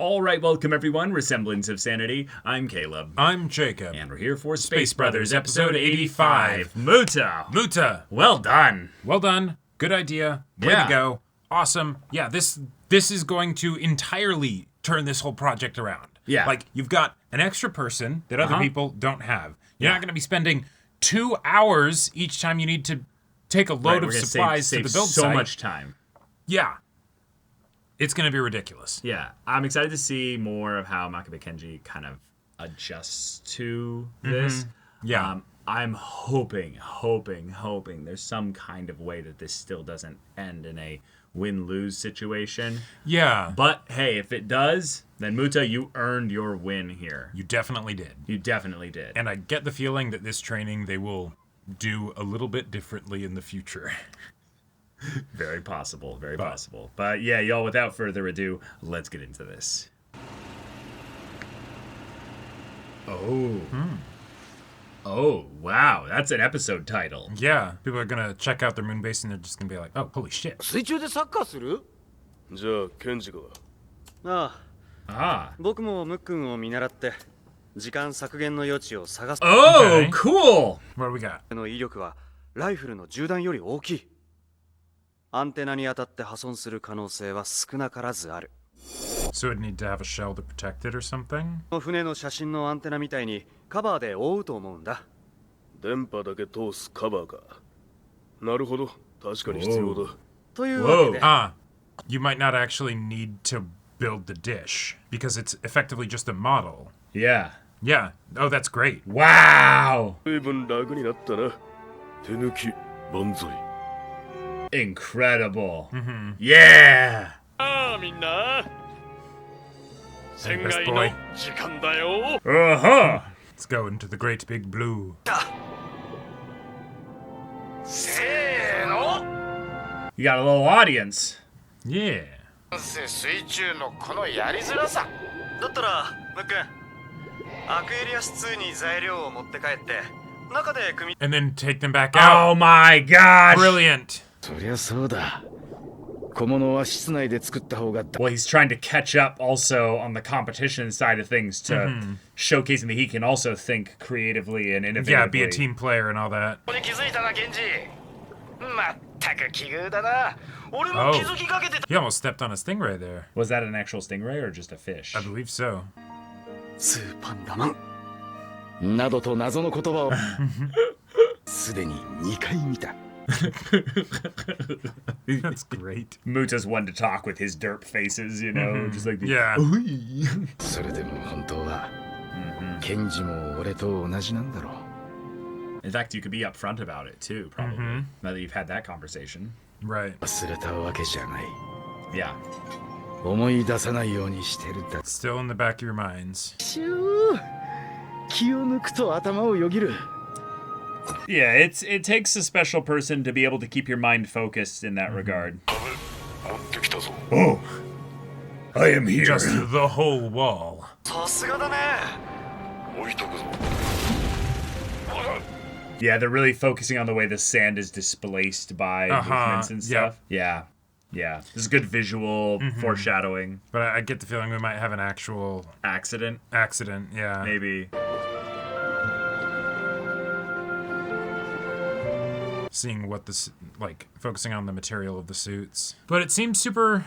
All right, welcome everyone. Semblance of Sanity. I'm Caleb. I'm Jacob. And we're here for Space Brothers, episode 85. Muta. Well done. Well done. Good idea. Way to go. Awesome. Yeah, this is going to entirely turn this whole project around. Yeah. Like, you've got an extra person that other people don't have. You're not going to be spending 2 hours each time you need to take a load of supplies to the build site. So much time. Yeah. It's going to be ridiculous. Yeah. I'm excited to see more of how Makabe Kenji kind of adjusts to this. Yeah. I'm hoping there's some kind of way that this still doesn't end in a win-lose situation. Yeah. But, hey, if it does, then Muta, you earned your win here. You definitely did. You definitely did. And I get the feeling that this training they will do a little bit differently in the future. Very possible, very possible. But yeah, y'all, without further ado, let's get into this. Oh. Oh, wow. That's an episode title. Yeah. People are going to check out their moon base and they're just going to be like, oh, holy shit. 水中でサッカーする？じゃあケンジがああ、 Ah. 僕もムックンを見習って時間削減の余地を探す。 Oh, Okay. cool. What do we got? の威力はライフルの銃弾より大きい。アンテナに当たって破損する可能性は少なからずある。 So it'd need to have a shell to protect it or something? 船の写真のアンテナみたいにカバーで覆うと思うんだ。電波だけ通すカバーか。なるほど、確かに必要だ。というわけで、 You might not actually need to build the dish because it's effectively just a model. Yeah. Yeah. Oh, that's great. Wow. 随分楽になったな。手抜き、万歳。 Incredible. Yeah. ああ、みんな。 Hey, best boy. 時間だよ。 Uh-huh. Let's go into the great big blue. せーの。 You got a little audience. Yeah. 水中のこのやりづらさ。だったらムックン、アクエリアス2に材料を持って帰って中で組み。 And then take them back out. Oh my gosh. Brilliant. そりゃそうだ。小物は室内で作った方が。 Well, he's trying to catch up also on the competition side of things to showcasing that he can also think creatively and innovatively. Yeah, be a team player and all that. ここに気づいたな、ケンジ。まったく奇遇だな。俺も気づきかけてた。 He almost stepped on a stingray there. Was that an actual stingray or just a fish? I believe so. スーパンダマン。などと謎の言葉をすでに2回見た。 That's great. Muta's one to talk with his derp faces, you know, just like the, Yeah. それでも本当はケンジも俺と同じなんだろう。 In fact, you could be upfront about it too, probably. Now that you've had that conversation. Right. 忘れたわけじゃない。 Yeah. 思い出さないようにしてるだ。 Still in the back of your minds. シュー気を抜くと頭をよぎる。 Yeah, it takes a special person to be able to keep your mind focused in that regard. 持ってきたぞ。 Oh, I am here. Just the whole wall. さすがだね。置いとくぞ。 Yeah, they're really focusing on the way the sand is displaced by movements and stuff. Yeah. Yeah. This is good visual foreshadowing. But I get the feeling we might have an actual Accident, accident. Yeah. maybe. Seeing what this, like, focusing on the material of the suits. But it seems super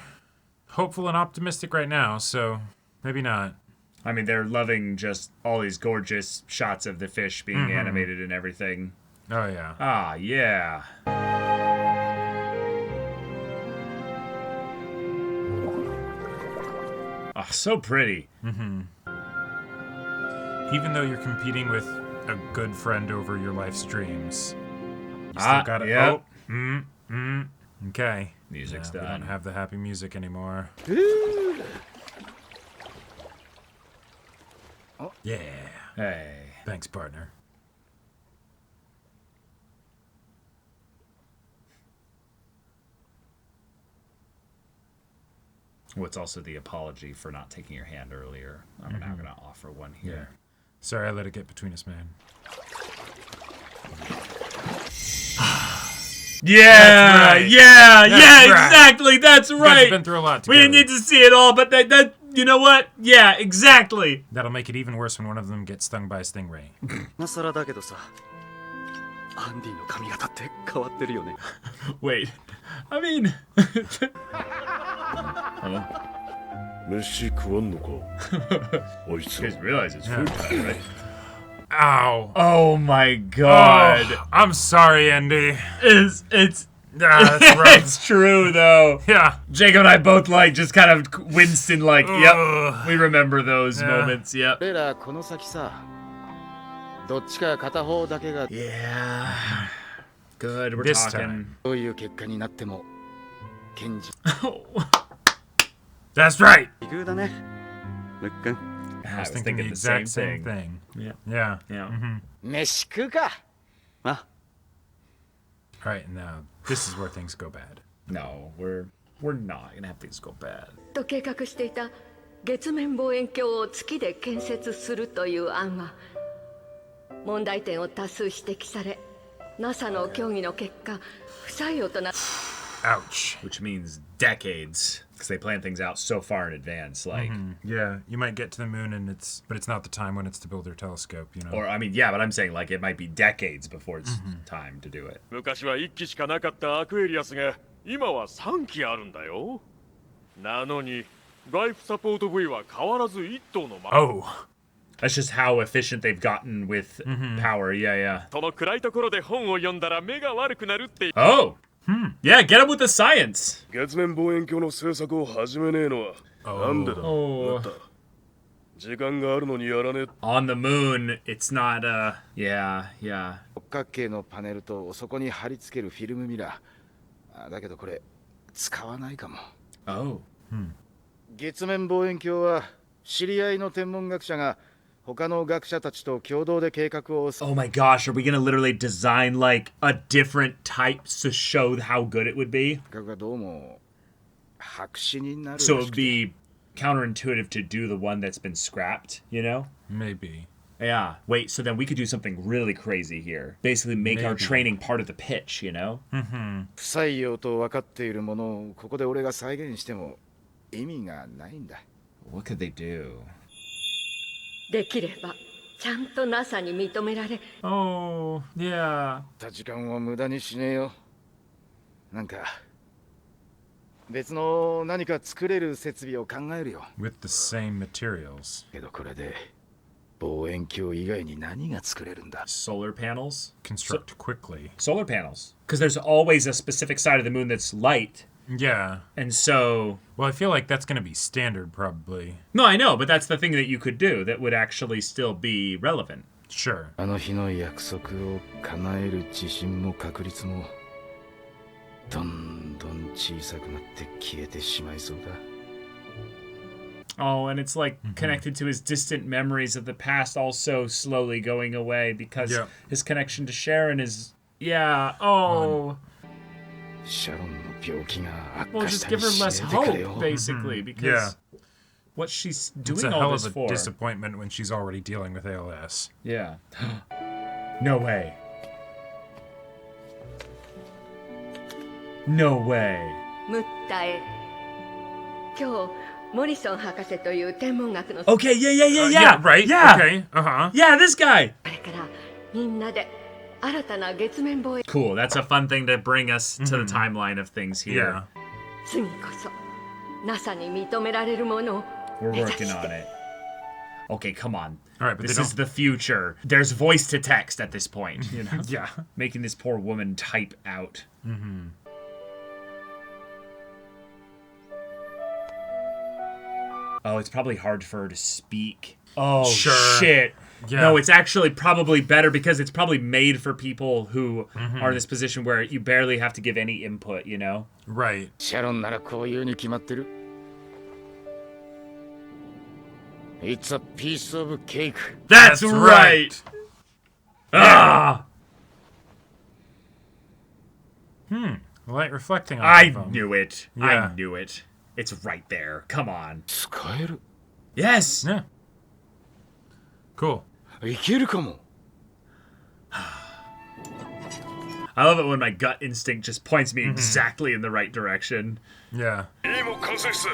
hopeful and optimistic right now, so maybe not. I mean, they're loving just all these gorgeous shots of the fish being animated and everything. Oh, yeah. Ah, yeah. Ah, so pretty. Even though you're competing with a good friend over your life's dreams, you still gotta. yeah. Oh, okay. Music's We done. don't have the happy music anymore. Yeah. Hey. Thanks, partner. What's also the apology for not taking your hand earlier. I'm now going to offer one here. Sorry I let it get between us, man. Yeah, right. yeah, That's yeah, right. exactly. That's You guys right. have been through a lot We together. didn't need to see it all, but that You know what? Yeah, exactly. That'll make it even worse when one of them gets stung by a stingray. 今更だけどさ、アンディの髪型って変わってるよね。 Wait. I mean... 飯食わんのかあいつ You guys realize it's food time, right? Ow. Oh my god. Oh, I'm sorry, Andy. It's That's right. it's true though. Yeah. Jacob and I both like just kind of winced in like, yep, Ugh. we remember those Yeah. moments. Yep. 俺らこの先さ、どっちか片方だけが Yeah. Good. We're This talking. time. どういう結果になっても、検事 That's right. 奇遇だね、ムックン。 I I was was thinking the thinking the same exact same thing. thing. Yeah. Yeah. Yeah. 飯食うか。あ、 All right, now this is where things go bad. No, we're not gonna have things go bad. と計画していた月面望遠鏡を月で建設するという案は問題点を多数指摘され NASA の協議の結果不採用とな Ouch. Which means decades, because they plan things out so far in advance. Like, Yeah, you might get to the moon and but it's not the time when it's to build their telescope, you know. or I mean, yeah, but I'm saying like it might be decades before it's time to do it. 昔は1機しかなかったアクエリアスが今は3機あるんだよ。なのにライフサポート部位は変わらず1頭のま Oh. That's just how efficient they've gotten with power. Yeah, yeah. その暗いところで本を読んだら目が悪くなるって Oh, yeah. Get up with the science. 月面望遠鏡の制作を始めねえのはなんでだ。 Oh. だった時間があるのにやらねえ。 On the moon, it's not. Yeah, yeah. 六角形のパネルとそこに貼り付けるフィルムミラー。だけどこれ使わないかも。 Oh. 月面望遠鏡は知り合いの天文学者が他の学者たちと共同で計画を Oh my gosh, are we gonna literally design like a different type to show how good it would be? 計画がどうも白紙になるら So し it く would て be counterintuitive to do the one that's been scrapped, you know? Maybe. Yeah. Wait, so then we could do something really crazy here. Basically make our Maybe. training part of the pitch, you know? 不採用と分かっているものをここで俺が再現しても意味がないんだ。 What could they do? できればちゃんと NASA に認められ Oh, yeah. た時間を無駄にしねえよ。なんか別の何か作れる設備を考えるよ。 With the same materials. けどこれで望遠鏡以外に何が作れるんだ。 Solar panels? Construct quickly. Solar panels. Because there's always a specific side of the moon that's light. Yeah. And so... Well, I feel like that's going to be standard, probably. No, I know, but that's the thing that you could do that would actually still be relevant. Sure. あの日の約束を叶える自信も確率もどんどん小さくなって消えてしまいそうだ。 Oh, and it's like connected to his distant memories of the past also slowly going away because Yeah. his connection to Sharon is... Yeah, oh... シャロンの病気が悪 Well, 化し just たり give her し less ねえでくれ hope, よ。 basically, because Yeah. what she's It's doing a all hell this of a for... disappointment when she's already dealing with ALS. Yeah. No way. No way. ムッタへ今日モリソン博士という天文学の Okay, yeah, yeah, yeah, yeah. right? Yeah. Okay. Uh-huh. Yeah, this guy. これからみんなで新たな月面望遠 Cool. That's a fun thing to bring us to the timeline of things here. Yeah. 次こそ NASA に認められるものを We're 目指 working し on て it. Okay, come on. All right, but This they is don't... the future. There's voice to text at this point, you know? Yeah. Making this poor woman type out. Oh, it's probably hard for her to speak. Oh, Sure. shit. Yeah. No, it's actually probably better because it's probably made for people who are in this position where you barely have to give any input, you know? Right. シャロンならこういうに決まってる。It's a piece of cake. That's right! Ah! Light reflecting on I the phone. knew it. Yeah. I knew it. It's right there. Come on. 使える。 Yes! Yeah. Cool. いけるかも。 I love it when my gut instinct just points me exactly in the right direction. Yeah. いいもん完成っす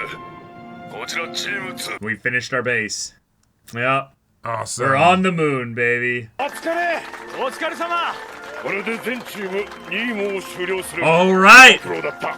こちらチーム2 We finished our base. Yep. Awesome. We're on the moon, baby. お疲れ様これで全チーム任務を終了する All right. 苦労だった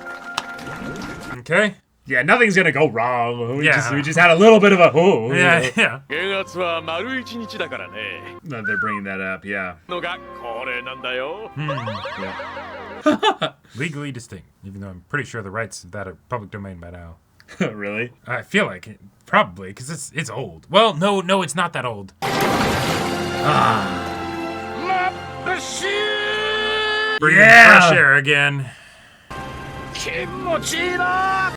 Okay. Yeah, nothing's gonna go wrong. We Yeah. just had a little bit of a Yeah. 減圧は丸1日だからね No, they're bringing that up. Yeah. のが恒例なんだよ Yeah. Legally distinct, even though I'm pretty sure the rights of that are public domain by now. Really? I feel like it, probably, because it's old. Well, no, it's not that old. Breathing Yeah. fresh air again.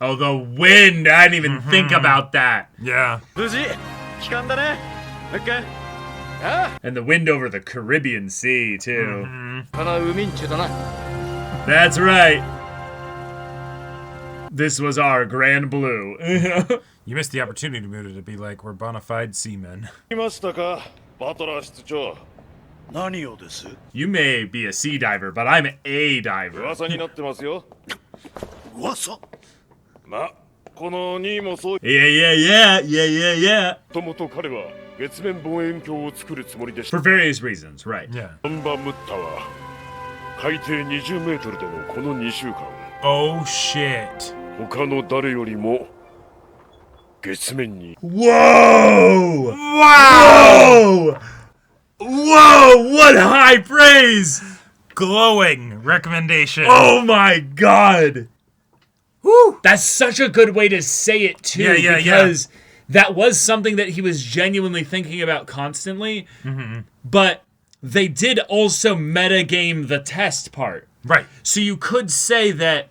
Oh, the wind. I didn't even think about that. Yeah. 無事帰還だねオッケー And the wind over the Caribbean Sea, too. この海んちゅだな That's right. This was our grand blue. You missed the opportunity, Muda, to be like, we're bona fide seamen. いましたかバトラー室長何をです You may be a sea diver, but I'm a diver. 噂になってますよ噂まこの2位もそう Yeah. ともと彼は月面望遠鏡を作るつもりでした For various reasons, right. Yeah. アンバムッタは海底20メートルでのこの2週間 Oh, shit. 他の誰よりも月面に Whoa! Wow! Whoa! What high praise! Glowing recommendation. Oh my god! Woo! That's such a good way to say it too. Yeah. Because that was something that he was genuinely thinking about constantly. But they did also metagame the test part. Right. So you could say that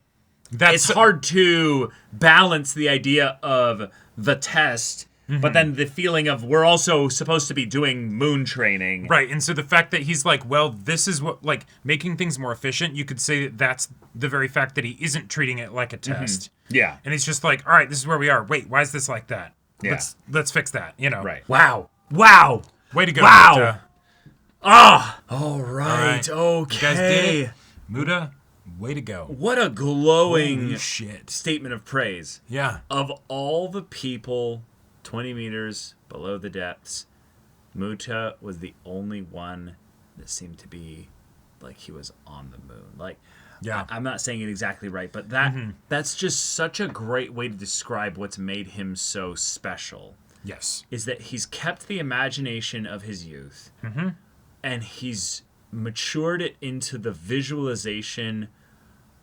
That's it's hard to balance the idea of the test, but then the feeling of we're also supposed to be doing moon training. Right, and so the fact that he's like, well, this is what, like, making things more efficient, you could say that that's the very fact that he isn't treating it like a test. Yeah. And he's just like, all right, this is where we are. Wait, why is this like that? Yeah. Let's fix that, you know. Right. Wow. Way to go, Wow. Muta. All right. You Okay. guys did it. Muta, way to go. What a glowing Holy shit. statement of praise. Yeah. Of all the people 20 meters below the depths, Muta was the only one that seemed to be like he was on the moon. Like, Yeah. I'm not saying it exactly right, but that's just such a great way to describe what's made him so special. Yes. Is that he's kept the imagination of his youth, and he's matured it into the visualization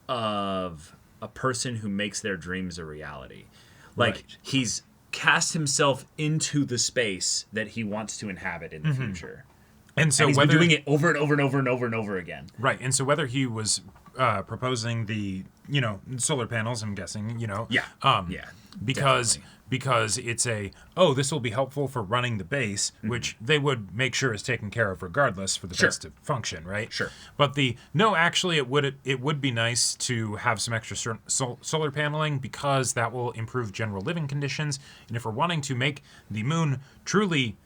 of a person who makes their dreams a reality. Like, Right. he's cast himself into the space that he wants to inhabit in the future. And so And he's whether been doing it over and over and over and over and over again. Right, and so whether he was proposing the, solar panels, I'm guessing, Yeah. because it's this will be helpful for running the base, which they would make sure is taken care of regardless for the base to function, right? Sure. But actually it would be nice to have some extra solar paneling because that will improve general living conditions, and if we're wanting to make the moon truly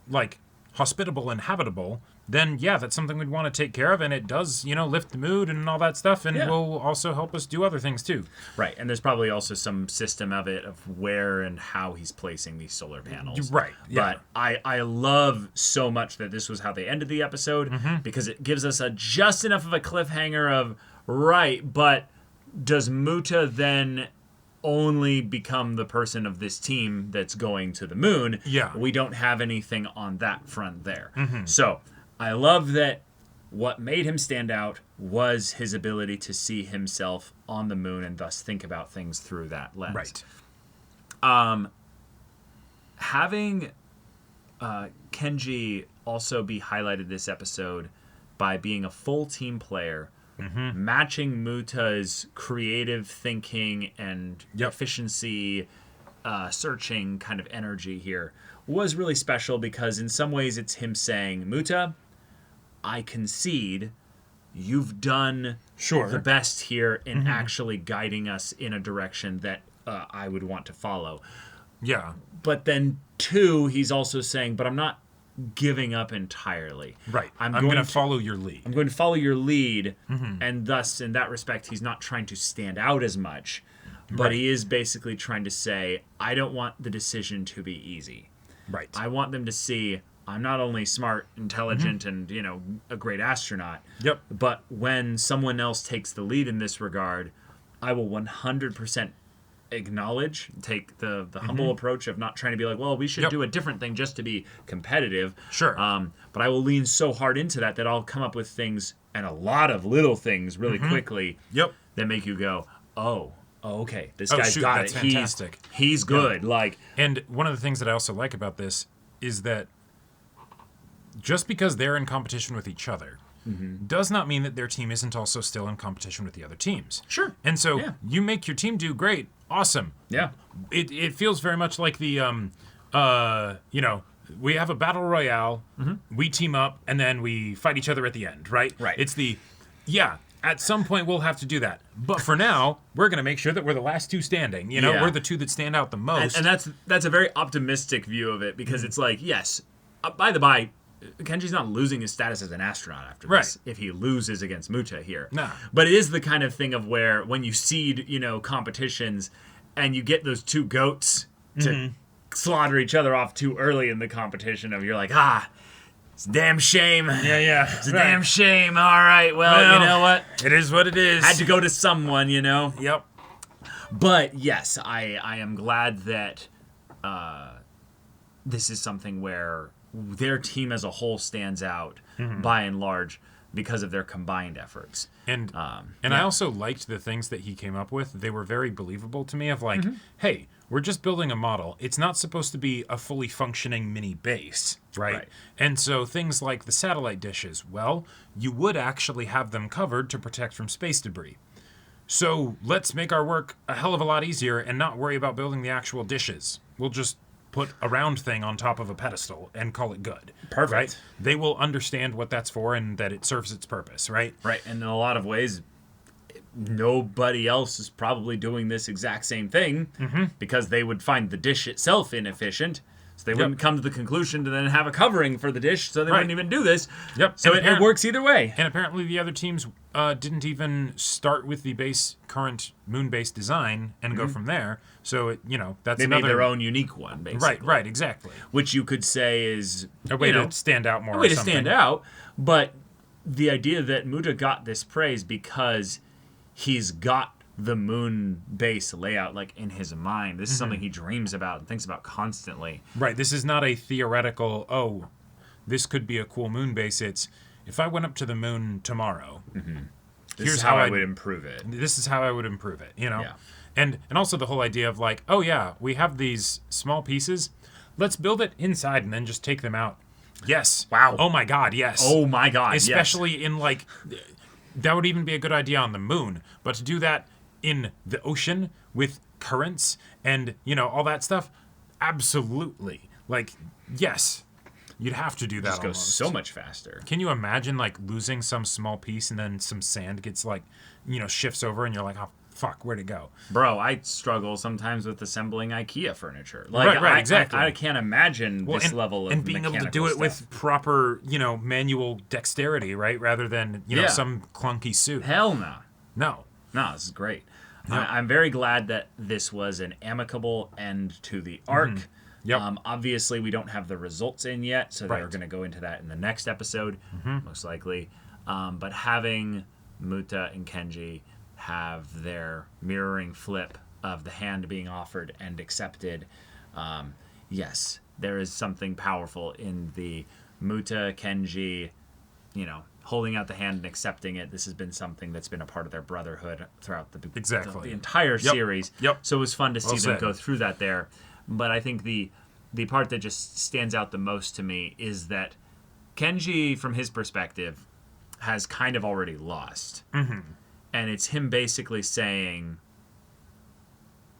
like hospitable and habitable, then that's something we'd want to take care of, and it does, lift the mood and all that stuff, and will also help us do other things too. Right, and there's probably also some system of it of where and how he's placing these solar panels. Right, yeah. But I love so much that this was how they ended the episode, because it gives us just enough of a cliffhanger of, right, but does Muta then only become the person of this team that's going to the moon? Yeah. We don't have anything on that front there. So I love that what made him stand out was his ability to see himself on the moon and thus think about things through that lens. Right. Having Kenji also be highlighted this episode by being a full team player, matching Muta's creative thinking and efficiency, searching kind of energy here was really special, because in some ways it's him saying, Muta, I concede you've done the best here in actually guiding us in a direction that I would want to follow. Yeah. But then, two, he's also saying, but I'm not giving up entirely. Right. I'm going going to follow your lead. I'm going to follow your lead, and thus, in that respect, he's not trying to stand out as much, But he is basically trying to say, I don't want the decision to be easy. Right. I want them to see I'm not only smart, intelligent, and, a great astronaut. Yep. But when someone else takes the lead in this regard, I will 100% acknowledge, take the humble approach of not trying to be like, well, we should do a different thing just to be competitive. Sure. But I will lean so hard into that I'll come up with things, and a lot of little things really quickly that make you go, oh, okay, this guy's got that's it. fantastic. He's good. And one of the things that I also like about this is that just because they're in competition with each other does not mean that their team isn't also still in competition with the other teams. Sure. And so you make your team do great. Awesome. Yeah. It feels very much like the, we have a battle royale, we team up, and then we fight each other at the end, right? Right. It's at some point we'll have to do that. But for now, we're going to make sure that we're the last two standing. We're the two that stand out the most. And that's a very optimistic view of it, because it's like, yes, by the by, Kenji's not losing his status as an astronaut after this if he loses against Muta here. Nah. But it is the kind of thing of where when you seed, competitions and you get those two goats to slaughter each other off too early in the competition, you're like, it's a damn shame. Yeah. It's a damn shame. All right, well, you know what? It is what it is. Had to go to someone, Yep. But yes, I am glad that this is something where their team as a whole stands out by and large because of their combined efforts. And I also liked the things that he came up with. They were very believable to me of like, hey, we're just building a model. It's not supposed to be a fully functioning mini base, right? And so things like the satellite dishes, well, you would actually have them covered to protect from space debris. So let's make our work a hell of a lot easier and not worry about building the actual dishes. We'll just put a round thing on top of a pedestal and call it good. Perfect. Right? They will understand what that's for and that it serves its purpose, right? Right, and in a lot of ways, nobody else is probably doing this exact same thing because they would find the dish itself inefficient. So they wouldn't come to the conclusion to then have a covering for the dish, so they wouldn't even do this. Yep. So it works either way. And apparently the other teams didn't even start with the current moon-based design and go from there. So, that's They another... made their own unique one, basically. Right, exactly. Which you could say is... A way to stand out more. A way to stand out. But the idea that Muta got this praise because he's got the moon base layout in his mind. This is something he dreams about and thinks about constantly. Right. This is not a theoretical, this could be a cool moon base. It's, if I went up to the moon tomorrow, This is how I would improve it. This is how I would improve it, Yeah. And also the whole idea of we have these small pieces. Let's build it inside and then just take them out. Yes. Wow. Oh my God, yes. Oh my God, Especially in that would even be a good idea on the moon. But to do that in the ocean with currents and, all that stuff, absolutely. Yes. You'd have to do that. Just goes so much faster. Can you imagine losing some small piece and then some sand gets shifts over and you're like, oh fuck, where'd it go? Bro, I struggle sometimes with assembling IKEA furniture. Right, exactly. I can't imagine this level of and being able to do it stuff. with proper, manual dexterity, right? Rather than some clunky suit. Hell no. No, This is great. Yeah. I'm very glad that this was an amicable end to the arc. Yep. Obviously, we don't have the results in yet, so they're Right. going to go into that in the next episode, most likely. But having Muta and Kenji have their mirroring flip of the hand being offered and accepted, yes, there is something powerful in the Muta, Kenji, holding out the hand and accepting it. This has been something that's been a part of their brotherhood throughout the entire series. Yep. So it was fun to see Well them said. go through that there. But I think the part that just stands out the most to me is that Kenji, from his perspective, has kind of already lost. And it's him basically saying,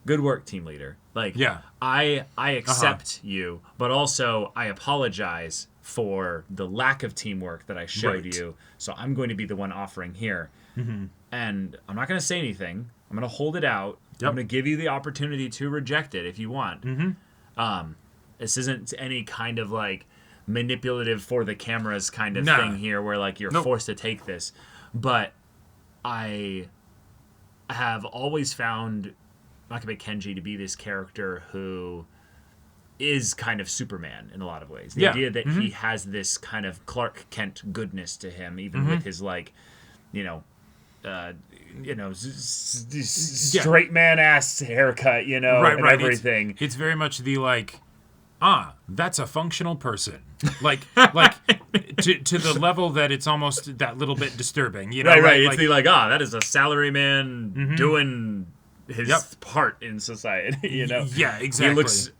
good work, team leader. I accept you, but also I apologize for the lack of teamwork that I showed Right. you. So I'm going to be the one offering here. And I'm not going to say anything. I'm going to hold it out. Yep. I'm going to give you the opportunity to reject it if you want. This isn't any kind of manipulative for the cameras kind of thing here where you're forced to take this. But I have always found Makabe Kenji to be this character who is kind of Superman in a lot of ways. The Yeah. idea that he has this kind of Clark Kent goodness to him, even with his like, straight man ass haircut, and everything. It's very much the like, that's a functional person. Like to the level that it's almost that little bit disturbing. Right. Like, It's the that is a salaryman doing his part in society. Yeah, exactly. He looks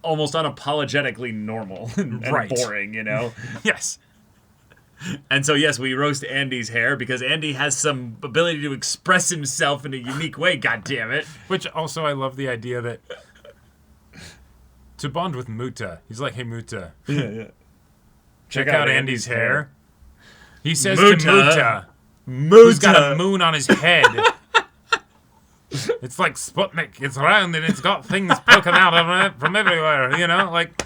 almost unapologetically normal and boring. Yes. And so, yes, we roast Andy's hair because Andy has some ability to express himself in a unique way, God damn it. Which also, I love the idea that to bond with Muta, he's like, hey, Muta, check out Andy's hair. He says to Muta, who's got a moon on his head. It's like Sputnik. It's round and it's got things poking out of it from everywhere, like...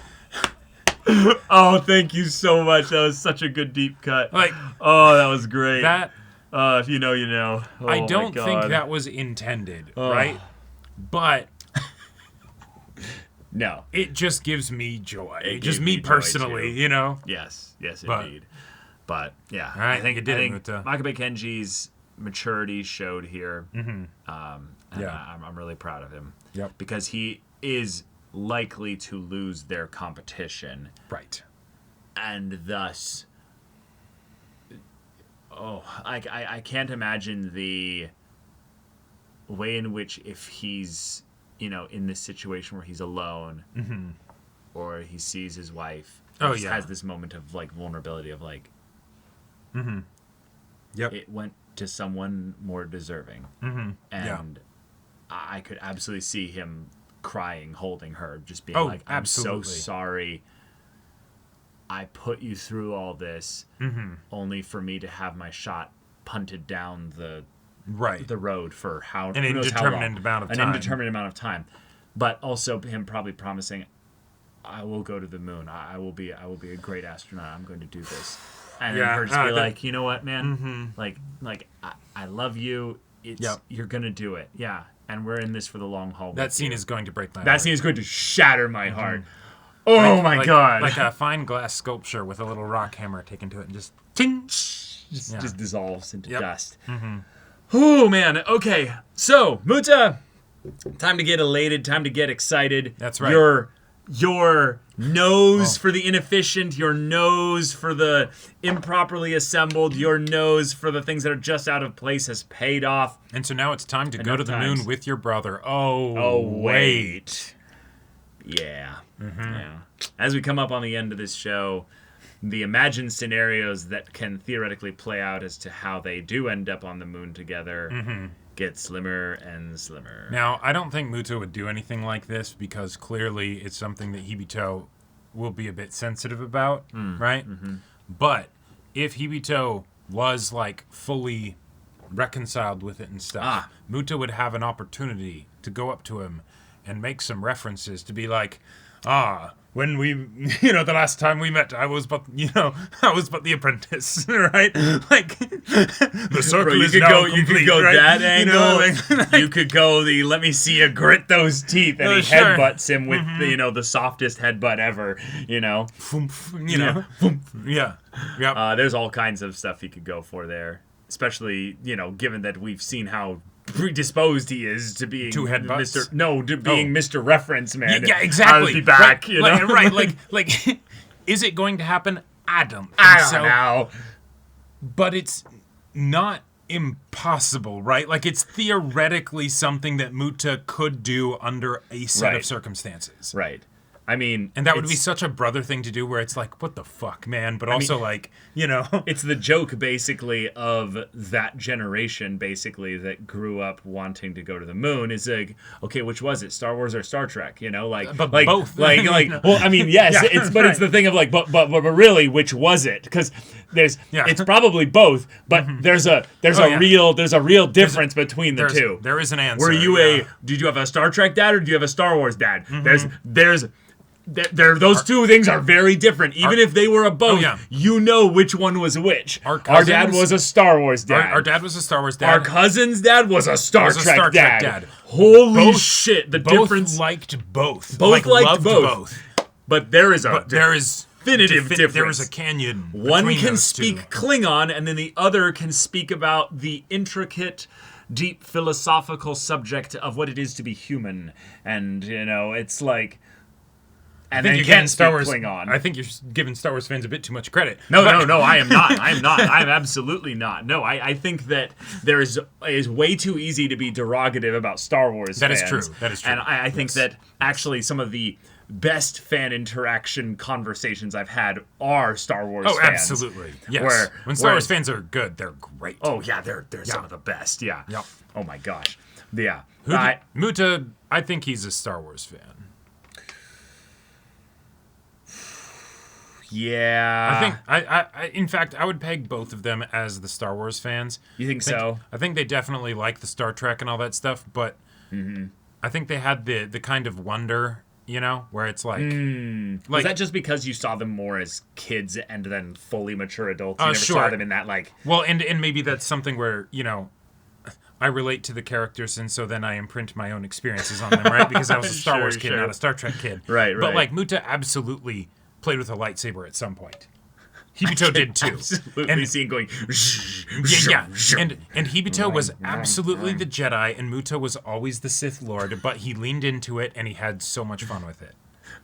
Oh, thank you so much. That was such a good deep cut. Like, oh, that was great. That if you know, you know. Oh, I don't think that was intended, right? But no, it just gives me joy. It just gave me me joy, personally, too. Yes, indeed. But yeah, right, I think Muta. Makabe Kenji's maturity showed here. Mm-hmm. And I'm really proud of him. Yep. Because he is likely to lose their competition. Right. And thus, I can't imagine the way in which if he's, in this situation where he's alone or he sees his wife, has this moment of like vulnerability of like, it went to someone more deserving. And I could absolutely see him crying, holding her, just being like, I'm so sorry I put you through all this only for me to have my shot punted down the road for an indeterminate amount of time. But also him probably promising, I will go to the moon. I will be a great astronaut. I'm going to do this. And then her just be like, you know what, man? Like I love you. You're gonna do it. Yeah. And we're in this for the long haul. That scene is going to break my heart. That scene is going to shatter my heart. Oh my god. Like a fine glass sculpture with a little rock hammer taken to it and just ting! Just dissolves into dust. Oh man. Okay. So, Muta, time to get elated, time to get excited. That's right. Your nose for the inefficient, your nose for the improperly assembled, your nose for the things that are just out of place has paid off. And so now it's time to go to the moon with your brother. Oh wait. Yeah. Yeah. As we come up on the end of this show, the imagined scenarios that can theoretically play out as to how they do end up on the moon together get slimmer and slimmer. Now, I don't think Muto would do anything like this because clearly it's something that Hibito will be a bit sensitive about, right? But if Hibito was like fully reconciled with it and stuff, Muto would have an opportunity to go up to him and make some references to be like, when we, the last time we met, I was but the apprentice, right? Like, the circle is now complete, you could go right? that angle. You could go let me see you grit those teeth, and he headbutts him with, the softest headbutt ever, Yeah. There's all kinds of stuff he could go for there, especially, given that we've seen how predisposed he is to being Mr. Reference Man. Yeah, exactly. I'll be back, Right, like, is it going to happen? I don't know. But it's not impossible, right? Like, it's theoretically something that Muta could do under a set of circumstances. Right. I mean... And that would be such a brother thing to do where it's like, what the fuck, man? But also, It's the joke, basically, of that generation, basically, that grew up wanting to go to the moon. Is like, okay, which was it? Star Wars or Star Trek? But both. Well, I mean, yes, it's the thing of like, but really, which was it? Because it's probably both, but there's a real difference between the two. There is an answer. Were you did you have a Star Trek dad or do you have a Star Wars dad? There's Those two things are very different. Even if they were a both, you know which one was which. Our dad was a Star Wars dad. Our dad was a Star Wars dad. Our cousin's dad was a Star Trek dad. Holy shit! The difference. Both liked both. Both liked both. But there is definitive difference. There is a canyon. One can speak Klingon, and then the other can speak about the intricate, deep philosophical subject of what it is to be human. And it's like. And then you can't Star Wars Klingon. I think you're giving Star Wars fans a bit too much credit. No, I am not. I'm absolutely not. No, I think that there is way too easy to be derogative about Star Wars fans. That is true. And I think that actually some of the best fan interaction conversations I've had are Star Wars fans. Oh, absolutely. Yes. When Star Wars fans are good, they're great. Oh, yeah, they're some of the best. Yeah. Yep. Oh, my gosh. Yeah. Muta, I think he's a Star Wars fan. Yeah. In fact, I would peg both of them as the Star Wars fans. You think so? I think they definitely like the Star Trek and all that stuff, but I think they had the kind of wonder, where it's like... Was that just because you saw them more as kids and then fully mature adults? You never saw them in that, like... Well, and maybe that's something where, I relate to the characters, and so then I imprint my own experiences on them, right? Because I was a Star Wars kid, not a Star Trek kid. Right. But, like, Muta absolutely... played with a lightsaber at some point. Hibito did too. Absolutely seen going. Yeah. And Hibito was absolutely the Jedi, and Muta was always the Sith Lord, but he leaned into it and he had so much fun with it.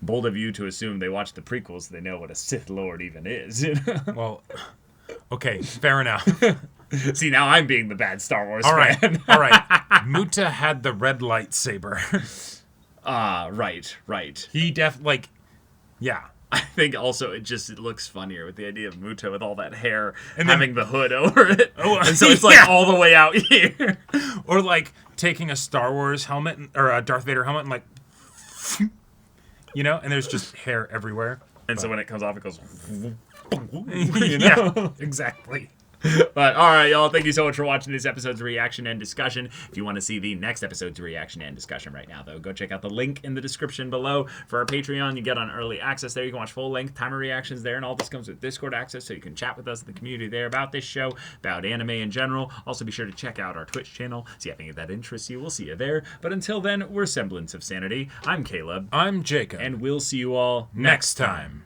Bold of you to assume they watched the prequels, they know what a Sith Lord even is. Well, okay, fair enough. See, now I'm being the bad Star Wars fan. All right. Muta had the red lightsaber. Right. He yeah. I think also it looks funnier with the idea of Muta with all that hair and having the hood over it. And so it's like all the way out here. Or like taking a Star Wars helmet or a Darth Vader helmet and like, and there's just hair everywhere. And so when it comes off, it goes, Yeah, exactly. But all right, y'all, thank you so much for watching this episode's reaction and discussion. If you want to see the next episode's reaction and discussion right now, though, go check out the link in the description below for our Patreon. You get on early access there. You can watch full-length timer reactions there, and all this comes with Discord access, so you can chat with us in the community there about this show, about anime in general. Also, be sure to check out our Twitch channel, see if any of that interests you. We'll see you there. But until then, we're Semblance of Sanity. I'm Caleb. I'm Jacob. And we'll see you all next time.